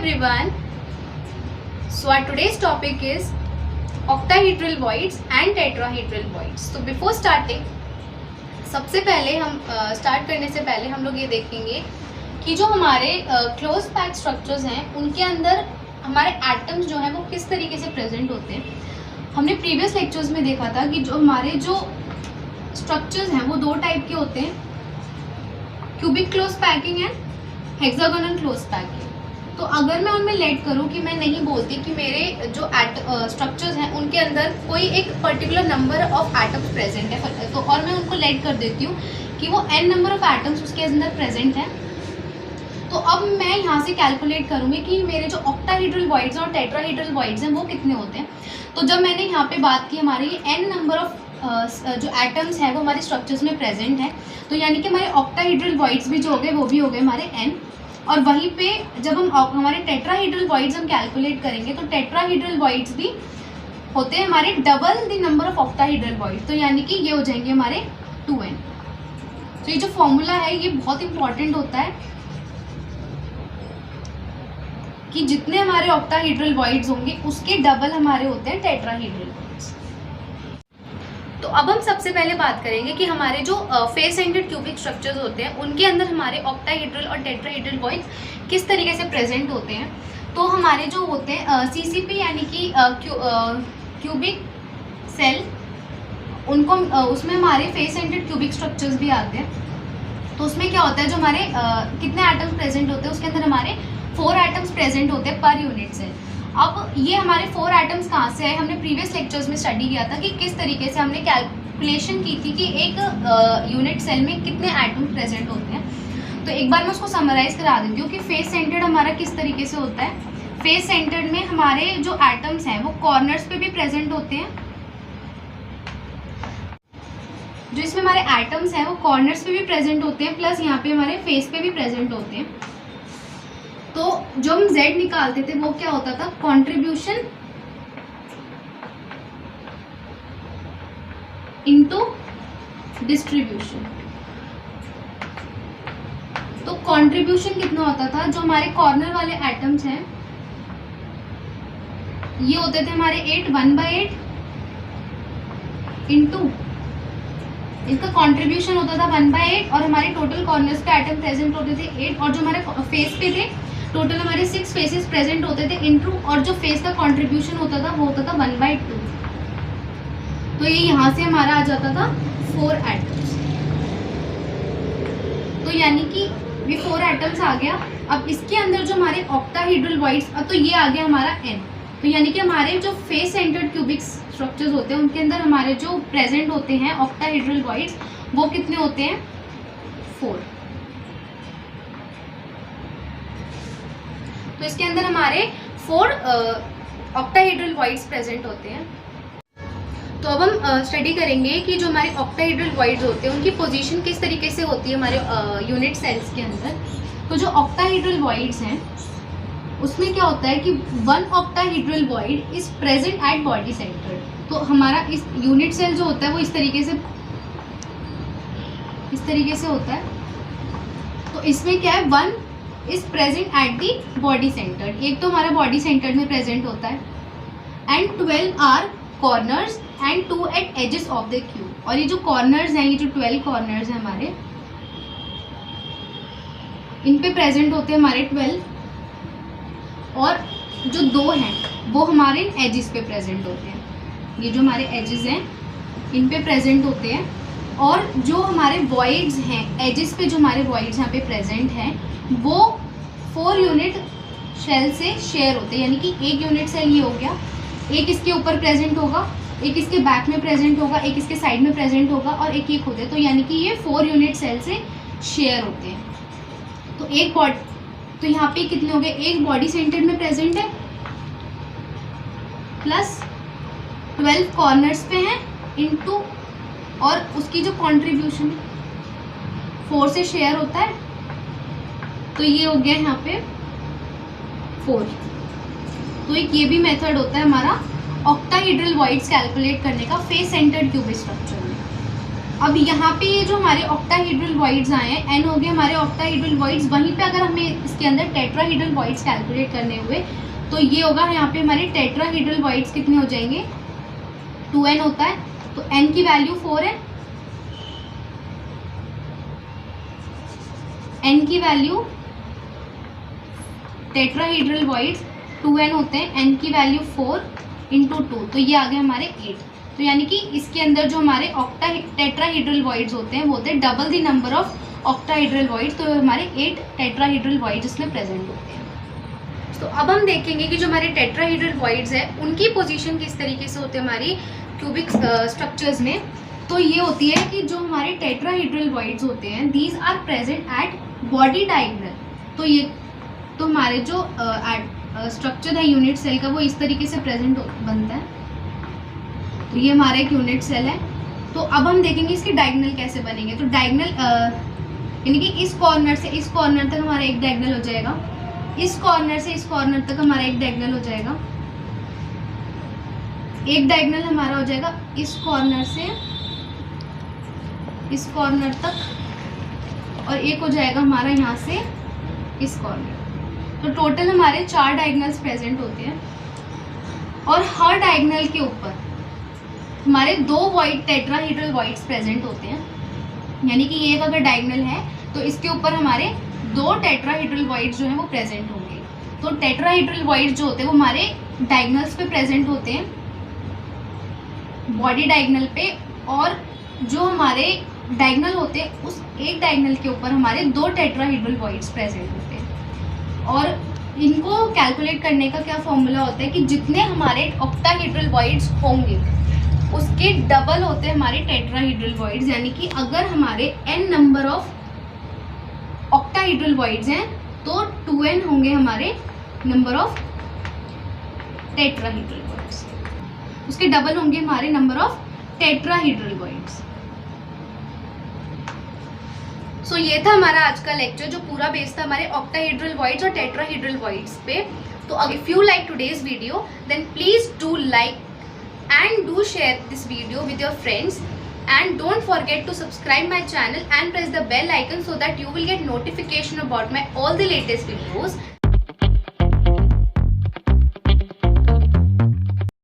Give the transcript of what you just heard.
everyone. So our today's topic is octahedral voids and tetrahedral voids. So before starting, सबसे पहले हम start करने से पहले हम लोग ये देखेंगे कि जो हमारे क्लोज पैक स्ट्रक्चर्स हैं उनके अंदर हमारे एटम्स जो हैं वो किस तरीके से प्रेजेंट होते हैं. हमने प्रीवियस लेक्चर्स में देखा था कि जो हमारे जो स्ट्रक्चर्स हैं वो दो टाइप के होते हैं, cubic close packing and hexagonal close packing. तो अगर मैं उनमें लेट करूं कि मैं नहीं बोलती कि मेरे जो स्ट्रक्चर्स हैं उनके अंदर कोई एक particular number of atoms present है, तो और मैं उनको लेट कर देती हूँ कि वो n नंबर ऑफ एटम्स उसके अंदर प्रेजेंट हैं, तो अब मैं यहाँ से कैलकुलेट करूँगी कि मेरे जो ऑक्टाहेड्रल वॉइड्स और टेट्राहेड्रल वॉइड्स हैं वो कितने होते हैं. तो जब मैंने यहाँ पे बात की हमारी n नंबर ऑफ जो एटम्स हैं वो हमारे स्ट्रक्चर्स में प्रेजेंट हैं, तो यानी कि हमारे ऑक्टाहेड्रल वॉइड्स भी जो हो गए वो भी हो गए हमारे n. और वहीं पे जब हम हमारे टेट्राहेड्रल वॉइड्स हम कैलकुलेट करेंगे तो टेट्राहेड्रल वॉइड्स भी होते हैं हमारे double the number of octahedral voids, तो यानी कि ये हो जाएंगे हमारे 2n. तो ये जो फॉर्मूला है ये बहुत इंपॉर्टेंट होता है कि जितने हमारे ऑक्टाहेड्रल वॉइड्स होंगे उसके डबल हमारे होते हैं टेट्राहेड्रल वॉइड्स. तो अब हम सबसे पहले बात करेंगे कि हमारे जो फेस एंडेड क्यूबिक स्ट्रक्चर्स होते हैं उनके अंदर हमारे ऑक्टाहेड्रल और टेट्राहेड्रल वॉइड्स किस तरीके से प्रेजेंट होते हैं. तो हमारे जो होते हैं सीसीपी यानी कि क्यूबिक सेल, उनको उसमें हमारे फेस एंडेड क्यूबिक स्ट्रक्चर्स भी आते हैं. तो उसमें क्या होता है, जो हमारे कितने एटम्स प्रेजेंट होते हैं उसके अंदर हमारे 4 एटम्स प्रेजेंट होते हैं पर यूनिट सेल. अब ये हमारे 4 एटम्स कहाँ से आए, हमने प्रीवियस लेक्चर्स में स्टडी किया था कि किस तरीके से हमने कैलकुलेशन की थी कि एक यूनिट सेल में कितने एटम प्रेजेंट होते हैं. तो एक बार मैं उसको समराइज करा देती हूँ कि फेस सेंटर्ड हमारा किस तरीके से होता है. फेस सेंटर्ड में हमारे जो एटम्स हैं वो कॉर्नर्स पे भी प्रेजेंट होते हैं. जो इसमें हमारे एटम्स हैं वो कॉर्नर्स पे भी प्रेजेंट होते हैं, प्लस यहाँ पे हमारे फेस पे भी प्रेजेंट होते हैं. तो जो हम z निकालते थे वो क्या होता था, कंट्रीब्यूशन इनटू डिस्ट्रीब्यूशन. तो कंट्रीब्यूशन कितना होता था, जो हमारे कॉर्नर वाले एटम्स हैं ये होते थे हमारे 1/8 इनटू इसका कंट्रीब्यूशन होता था 1/8, और हमारे टोटल कॉर्नर्स पे एटम प्रेजेंट होते थे 8, और जो हमारे फेस पे थे टोटल हमारे 6 फेसेस प्रेजेंट होते थे इनटू, और जो फेस का कंट्रीब्यूशन होता था वो होता था 1/2. तो ये यहाँ से हमारा आ जाता था 4 एटम्स. तो यानी कि ये 4 एटम्स आ गया. अब इसके अंदर जो हमारे ऑक्टाहेड्रल वॉइड्स, अब तो ये आ गया हमारा n. तो यानी कि हमारे जो फेस सेंटर्ड क्यूबिक स्ट्रक्चर्स होते हैं उनके अंदर हमारे जो प्रेजेंट होते हैं ऑक्टाहेड्रल वॉइड्स वो कितने होते हैं, 4. तो इसके अंदर हमारे 4 ऑक्टाहेड्रल वॉइड्स प्रेजेंट होते हैं. तो अब हम स्टडी करेंगे कि जो हमारे ऑक्टाहेड्रल वॉइड्स होते हैं उनकी पोजीशन किस तरीके से होती है हमारे यूनिट सेल्स के अंदर. तो जो ऑक्टाहेड्रल वॉइड्स हैं उसमें क्या होता है कि 1 octahedral void is present at body centre. तो हमारा इस यूनिट सेल जो होता है वो इस तरीके से होता है. तो इसमें क्या है, 1 is present at the body centre, एक तो हमारा बॉडी सेंटर में प्रेजेंट होता है, and 12 are corners and 2 at edges of the cube. और ये जो कॉर्नर्स हैं, ये जो 12 कॉर्नर्स हैं हमारे, इन पे प्रेजेंट होते हैं हमारे 12, और जो 2 हैं वो हमारे एजेस पे प्रेजेंट होते हैं. ये जो हमारे एजेस हैं इन पे प्रेजेंट होते हैं, और जो हमारे वॉइड्स हैं एजेस पे, जो हमारे वॉइड्स यहाँ पे प्रेजेंट हैं वो 4 यूनिट सेल से शेयर होते हैं. यानी कि एक यूनिट सेल ये हो गया, एक इसके ऊपर प्रेजेंट होगा, एक इसके बैक में प्रेजेंट होगा, एक इसके साइड में प्रेजेंट होगा, और एक खुद है. तो यानी कि ये 4 यूनिट सेल से शेयर होते हैं. तो एक बॉडी, तो यहाँ पे कितने हो गए, एक बॉडी सेंटर में प्रेजेंट है, प्लस 12 कॉर्नर्स पे हैं इनटू, और उसकी जो कंट्रीब्यूशन 4 से शेयर होता है, तो ये हो गया यहाँ पे 4. तो एक ये भी मेथड होता है हमारा ऑक्टाहेड्रल वॉइड्स कैलकुलेट करने का फेस सेंटर्ड क्यूबिक स्ट्रक्चर में. अब यहाँ पे जो हमारे ऑक्टाहेड्रल वॉइड्स आए हैं, n हो गए हमारे ऑक्टाहेड्रल वॉइड्स, वहीं पे अगर हमें इसके अंदर टेट्राहेड्रल वॉइड्स कैलकुलेट करने हुए तो ये होगा यहाँ पे हमारे टेट्राहेड्रल वॉइड्स कितने हो जाएंगे, 2n होता है, तो n की वैल्यू 4 है, n की वैल्यू टेट्राहेड्रल वॉइड्स 2n होते हैं, n की वैल्यू 4 × 2, तो ये आ गए हमारे 8। तो यानी कि इसके अंदर जो हमारे टेट्राहेड्रल वॉइड्स होते हैं वो होते हैं double the number of octahedral voids, तो हमारे 8 टेट्राहेड्रल वॉइड्स इसमें प्रेजेंट होते हैं। तो अब हम देखेंगे कि जो हमारे टेट्राहेड्रल वॉइड्स है उनकी पोजीशन किस तरीके से होती है हमारी क्यूबिक स्ट्रक्चर्स में। तो ये होती है कि जो हमारे टेट्राहेड्रल वॉइड्स होते हैं these are present at body diagonal. तो ये तो हमारे जो स्ट्रक्चर है यूनिट सेल का वो इस तरीके से प्रेजेंट बनता है। तो ये हमारा एक यूनिट सेल है। तो अब हम देखेंगे इसके डायगोनल कैसे बनेंगे। तो डायगोनल यानी कि इस कॉर्नर से इस कॉर्नर तक हमारा एक डायगोनल हो जाएगा, इस कॉर्नर से इस कॉर्नर तक हमारा एक डायगोनल हो जाएगा, एक डायगोनल हमारा हो जाएगा इस कॉर्नर से इस कॉर्नर तक, और एक हो जाएगा हमारा यहाँ से इस कॉर्नर। तो टोटल हमारे 4 डायगोनल्स प्रेजेंट होते हैं, और हर डायगोनल के ऊपर हमारे 2 वॉइड टेट्राहेड्रल वॉइड्स प्रेजेंट होते हैं। यानी कि ये अगर डायगोनल है तो इसके ऊपर हमारे 2 टेट्राहेड्रल वॉइड्स जो हैं वो प्रेजेंट होंगे। तो टेट्राहेड्रल वॉइड्स जो होते हैं वो हमारे डायगोनल्स पे प्रेजेंट होते हैं, बॉडी डायगोनल पे, और जो हमारे डायगोनल होते हैं उस एक डायगोनल के ऊपर हमारे 2 टेट्राहेड्रल वॉइड्स प्रेजेंट होते हैं। और इनको कैलकुलेट करने का क्या फॉर्मूला होता है कि जितने हमारे ऑक्टाहेड्रल वॉइड्स होंगे उसके डबल होते हैं हमारे टेट्राहेड्रल वॉइड्स। यानी कि अगर हमारे n number of octahedral voids हैं तो 2n होंगे हमारे नंबर ऑफ टेट्राहेड्रल वॉइड्स, उसके डबल होंगे हमारे नंबर ऑफ टेट्राहेड्रल वॉइड्स। सो ये था हमारा आज का लेक्चर जो पूरा बेस था हमारे ऑक्टाहेड्रल वॉइड्स और टेट्राहेड्रल वॉइड्स पे। तो if you like today's video then please do like and do share this video with your friends, and don't forget to subscribe my channel and press the bell icon so that you will get notification about my all the latest videos.